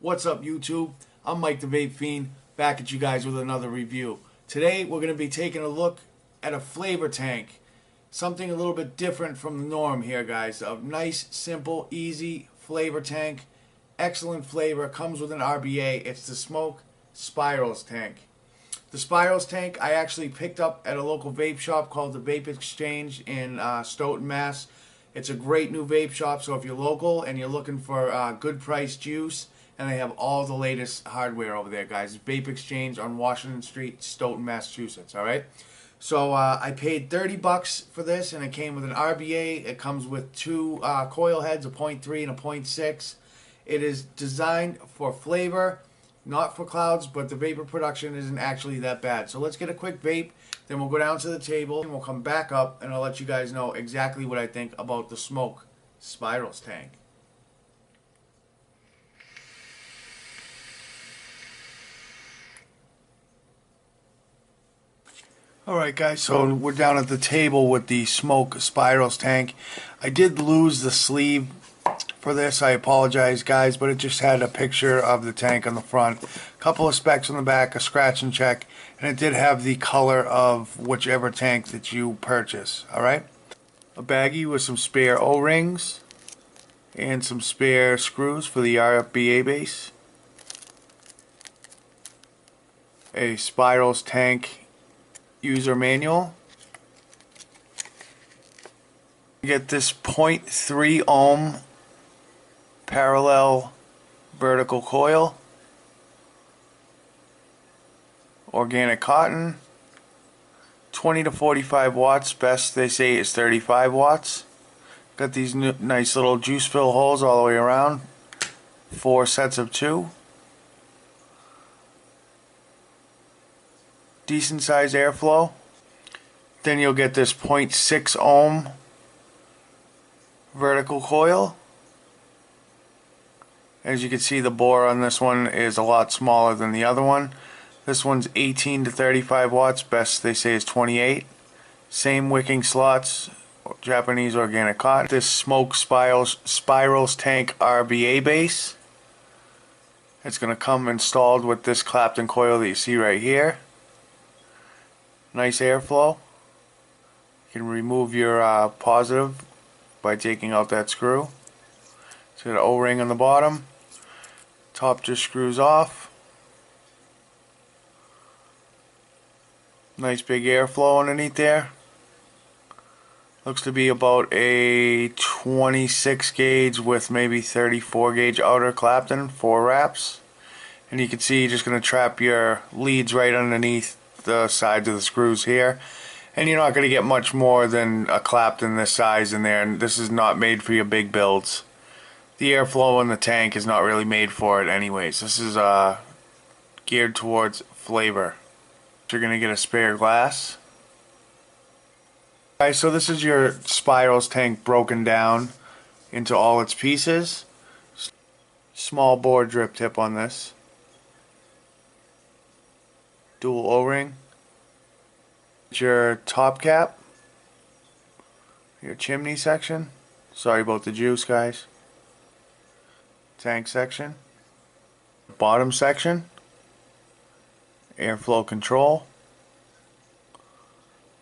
What's up, YouTube? I'm Mike the Vape Fiend, back at you guys with another review. Today we're going to be taking a look at a flavor tank. Something a little bit different from the norm here, guys. A nice, simple, easy flavor tank. Excellent flavor. Comes with an RBA. It's the Smok Spirals tank. The Spirals tank I actually picked up at a local vape shop called the Vape Exchange in Stoughton, Mass. It's a great new vape shop, so if you're local and you're looking for good price juice, and they have all the latest hardware over there, guys. Vape Exchange on Washington Street, Stoughton, Massachusetts, alright? So I paid $30 for this, and it came with an RBA. It comes with two coil heads, a 0.3 and a 0.6. It is designed for flavor, not for clouds, but the vapor production isn't actually that bad. So let's get a quick vape, then we'll go down to the table, and we'll come back up, and I'll let you guys know exactly what I think about the Smok Spirals tank. Alright guys, so we're down at the table with the Smok Spirals tank. I did lose the sleeve for this, I apologize guys, but it just had a picture of the tank on the front, a couple of specs on the back, a scratch and check, and it did have the color of whichever tank that you purchase, alright? A baggie with some spare O-rings and some spare screws for the RBA base. A Spirals tank user manual. You get this 0.3 ohm parallel vertical coil, organic cotton, 20 to 45 watts, best they say is 35 watts. Got these nice little juice fill holes all the way around, 4 sets of 2. Decent size airflow. Then you'll get this 0.6 ohm vertical coil. As you can see, the bore on this one is a lot smaller than the other one. This one's 18 to 35 watts, best they say is 28. Same wicking slots, Japanese organic cotton. This Smok Spirals tank RBA base. It's going to come installed with this Clapton coil that you see right here. Nice airflow. You can remove your positive by taking out that screw. It's got an O-ring on the bottom. Top just screws off. Nice big airflow underneath there. Looks to be about a 26 gauge with maybe 34 gauge outer Clapton, 4 wraps. And you can see you're just going to trap your leads right underneath the sides of the screws here, and you're not going to get much more than a Clapton this size in there, and this is not made for your big builds. The airflow in the tank is not really made for it anyways. This is geared towards flavor. You're going to get a spare glass. Alright, so this is your Spirals tank broken down into all its pieces. Small bore drip tip on this. Dual O-ring, your top cap, your chimney section, sorry about the juice guys, tank section, bottom section, airflow control,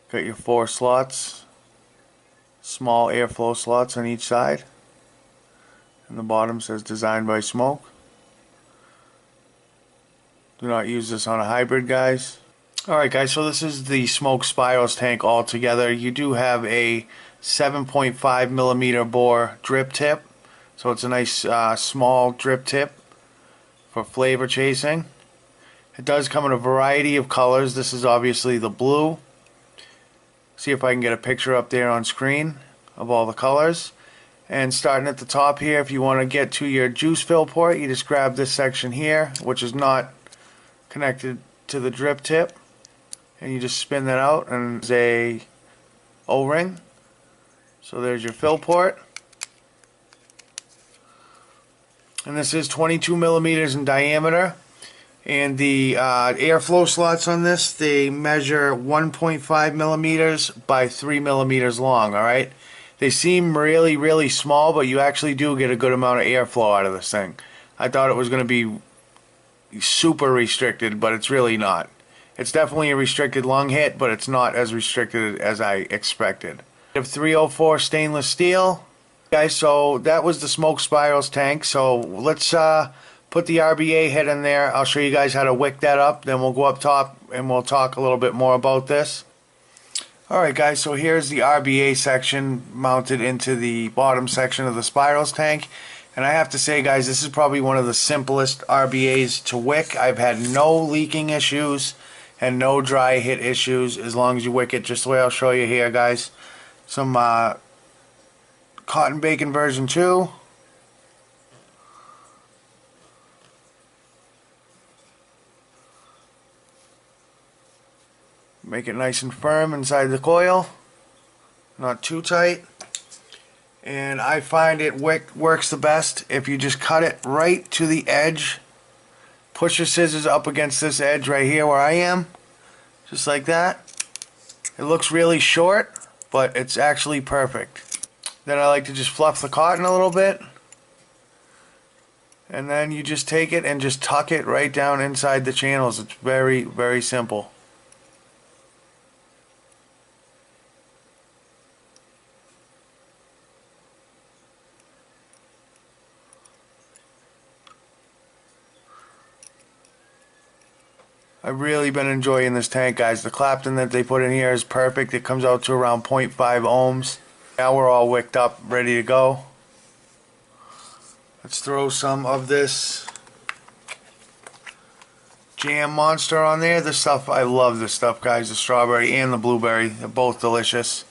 got your 4 slots, small airflow slots on each side, and the bottom says designed by Smok. Do not use this on a hybrid, guys. Alright guys, so this is the Smok Spirals tank all together. You do have a 7.5 millimeter bore drip tip. So it's a nice small drip tip for flavor chasing. It does come in a variety of colors. This is obviously the blue. See if I can get a picture up there on screen of all the colors. And starting at the top here, if you want to get to your juice fill port, you just grab this section here, which is not connected to the drip tip, and you just spin that out, and there's a O-ring. So there's your fill port, and this is 22 millimeters in diameter, and the airflow slots on this, they measure 1.5 millimeters by 3 millimeters long. Alright, they seem really small, but you actually do get a good amount of airflow out of this thing. I thought it was going to be super restricted, but it's really not. It's definitely a restricted lung hit, but it's not as restricted as I expected. We have 304 stainless steel. Guys, so that was the Smok Spirals tank. So let's put the RBA head in there. I'll show you guys how to wick that up. Then we'll go up top and we'll talk a little bit more about this. Alright guys, so here's the RBA section mounted into the bottom section of the Spirals tank. And I have to say guys, this is probably one of the simplest RBAs to wick. I've had no leaking issues and no dry hit issues as long as you wick it just the way I'll show you here guys. Some cotton bacon version 2. Make it nice and firm inside the coil, not too tight. And I find it works the best if you just cut it right to the edge. Push your scissors up against this edge right here where I am, just like that. It looks really short, but it's actually perfect. Then I like to just fluff the cotton a little bit. And then you just take it and just tuck it right down inside the channels. It's very, very simple. I've really been enjoying this tank guys. The Clapton that they put in here is perfect. It comes out to around 0.5 ohms. Now we're all wicked up, ready to go. Let's throw some of this Jam Monster on there. This stuff, I love this stuff guys. The strawberry and the blueberry, they're both delicious.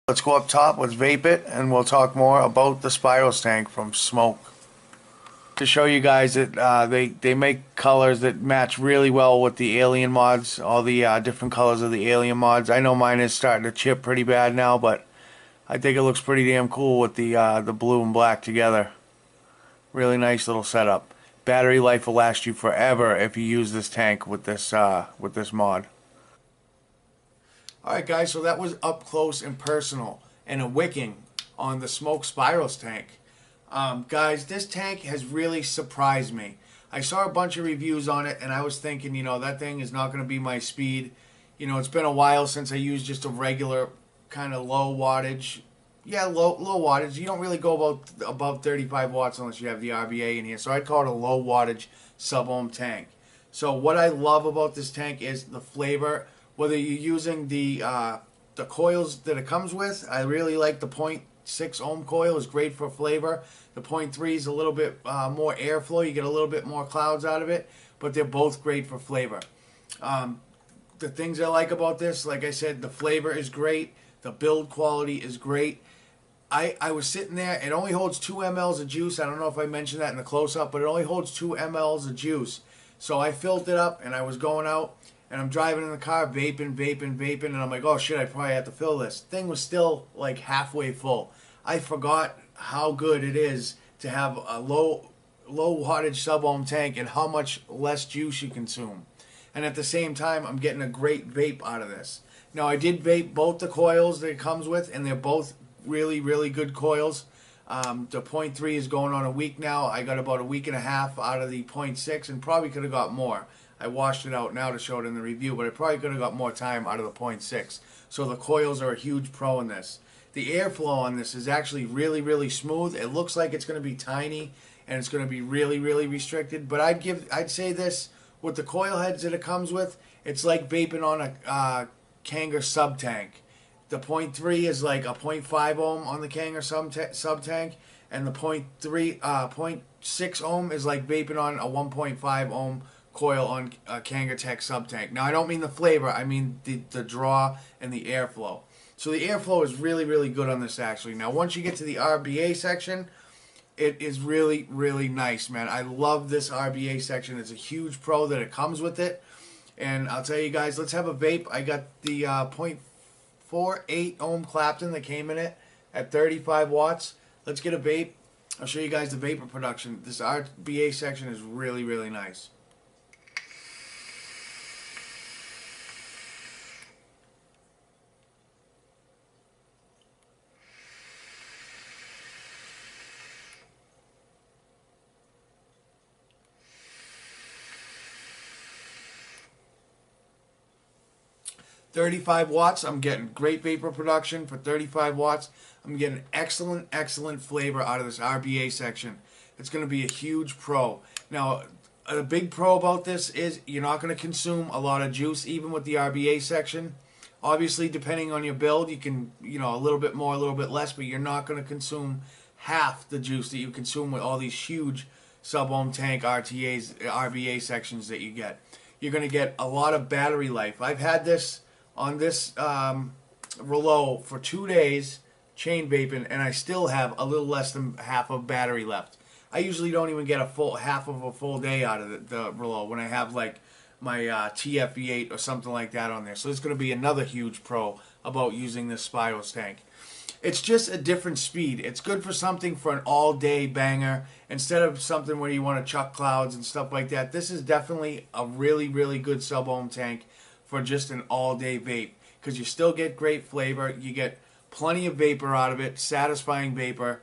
Let's go up top, let's vape it, and we'll talk more about the Spirals tank from Smok. To show you guys that they make colors that match really well with the alien mods, all the different colors of the alien mods. I know mine is starting to chip pretty bad now, but I think it looks pretty damn cool with the blue and black together. Really nice little setup. Battery life will last you forever if you use this tank with this mod. Alright guys, so that was up close and personal and a wicking on the Smok Spirals tank. Guys, this tank has really surprised me. I saw a bunch of reviews on it and I was thinking, you know, that thing is not going to be my speed. You know, it's been a while since I used just a regular kind of low wattage. Yeah, low wattage. You don't really go above 35 watts unless you have the RBA in here. So I'd call it a low wattage sub-ohm tank. So what I love about this tank is the flavor. Whether you're using the coils that it comes with, I really like the 0.6 ohm coil. Is great for flavor. The 0.3 is a little bit more airflow. You get a little bit more clouds out of it, but they're both great for flavor. The things I like about this, like I said, the flavor is great. The build quality is great. I was sitting there. It only holds 2 mLs of juice. I don't know if I mentioned that in the close-up, but it only holds 2 mLs of juice. So I filled it up, and I was going out, and I'm driving in the car, vaping, and I'm like, oh shit, I probably have to fill this. Thing was still like halfway full. I forgot how good it is to have a low wattage sub-ohm tank and how much less juice you consume. And at the same time, I'm getting a great vape out of this. Now, I did vape both the coils that it comes with, and they're both really, really good coils. The 0.3 is going on a week now. I got about a week and a half out of the 0.6 and probably could have got more. I washed it out now to show it in the review, but I probably could have got more time out of the 0.6. So the coils are a huge pro in this. The airflow on this is actually really, really smooth. It looks like it's going to be tiny and it's going to be really, really restricted. But I'd say this, with the coil heads that it comes with, it's like vaping on a Kanger sub tank. The 0.3 is like a 0.5 ohm on the Kanger sub tank, and the 0.6 ohm is like vaping on a 1.5 ohm coil on a Kanger Tech sub tank. Now I don't mean the flavor, I mean the draw and the airflow. So the airflow is really, really good on this actually. Now once you get to the RBA section, it is really, really nice, man. I love this RBA section. It's a huge pro that it comes with it. And I'll tell you guys, let's have a vape. I got the 0.48 ohm Clapton that came in it at 35 watts. Let's get a vape. I'll show you guys the vapor production. This RBA section is really, really nice. 35 watts, I'm getting great vapor production for 35 watts. I'm getting excellent flavor out of this RBA section. It's going to be a huge pro. Now, a big pro about this is you're not going to consume a lot of juice, even with the RBA section. Obviously, depending on your build, you can, a little bit more, a little bit less, but you're not going to consume half the juice that you consume with all these huge sub-ohm tank RTAs, RBA sections that you get. You're going to get a lot of battery life. I've had this on this Rouleau for 2 days, chain vaping, and I still have a little less than half of battery left. I usually don't even get half of a full day out of the Rouleau when I have like my TFV8 or something like that on there. So it's going to be another huge pro about using this Spirals tank. It's just a different speed. It's good for something for an all-day banger instead of something where you want to chuck clouds and stuff like that. This is definitely a really good sub-ohm tank for just an all-day vape because you still get great flavor. You get plenty of vapor out of it, satisfying vapor.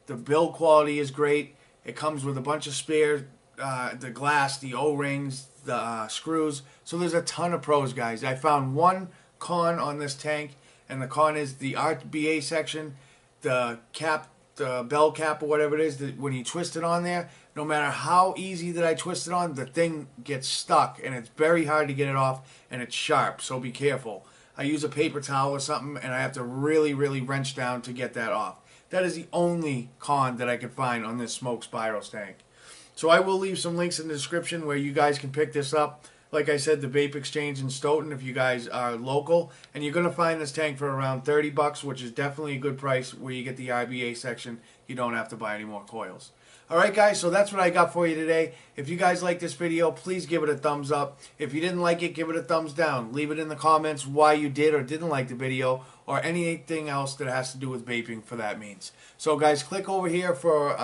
The build quality is great. It comes with a bunch of spare, the glass, the O-rings, the screws. So there's a ton of pros, guys. I found one con on this tank, and the con is the RBA section, the cap, the bell cap or whatever it is, that when you twist it on there, no matter how easy that I twist it on, the thing gets stuck, and it's very hard to get it off, and it's sharp, so be careful. I use a paper towel or something, and I have to really wrench down to get that off. That is the only con that I could find on this Smok Spirals tank. So I will leave some links in the description where you guys can pick this up. Like I said, the Vape Exchange in Stoughton if you guys are local. And you're going to find this tank for around 30 bucks, which is definitely a good price where you get the RBA section. You don't have to buy any more coils. Alright guys, so that's what I got for you today. If you guys like this video, please give it a thumbs up. If you didn't like it, give it a thumbs down. Leave it in the comments why you did or didn't like the video, or anything else that has to do with vaping for that means. So guys, click over here for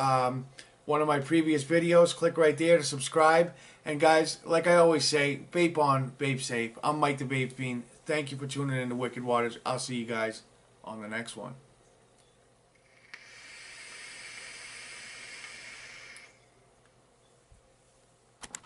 one of my previous videos. Click right there to subscribe. And guys, like I always say, vape on, vape safe. I'm Mike the Vape Fiend. Thank you for tuning in to Wicked Waters. I'll see you guys on the next one.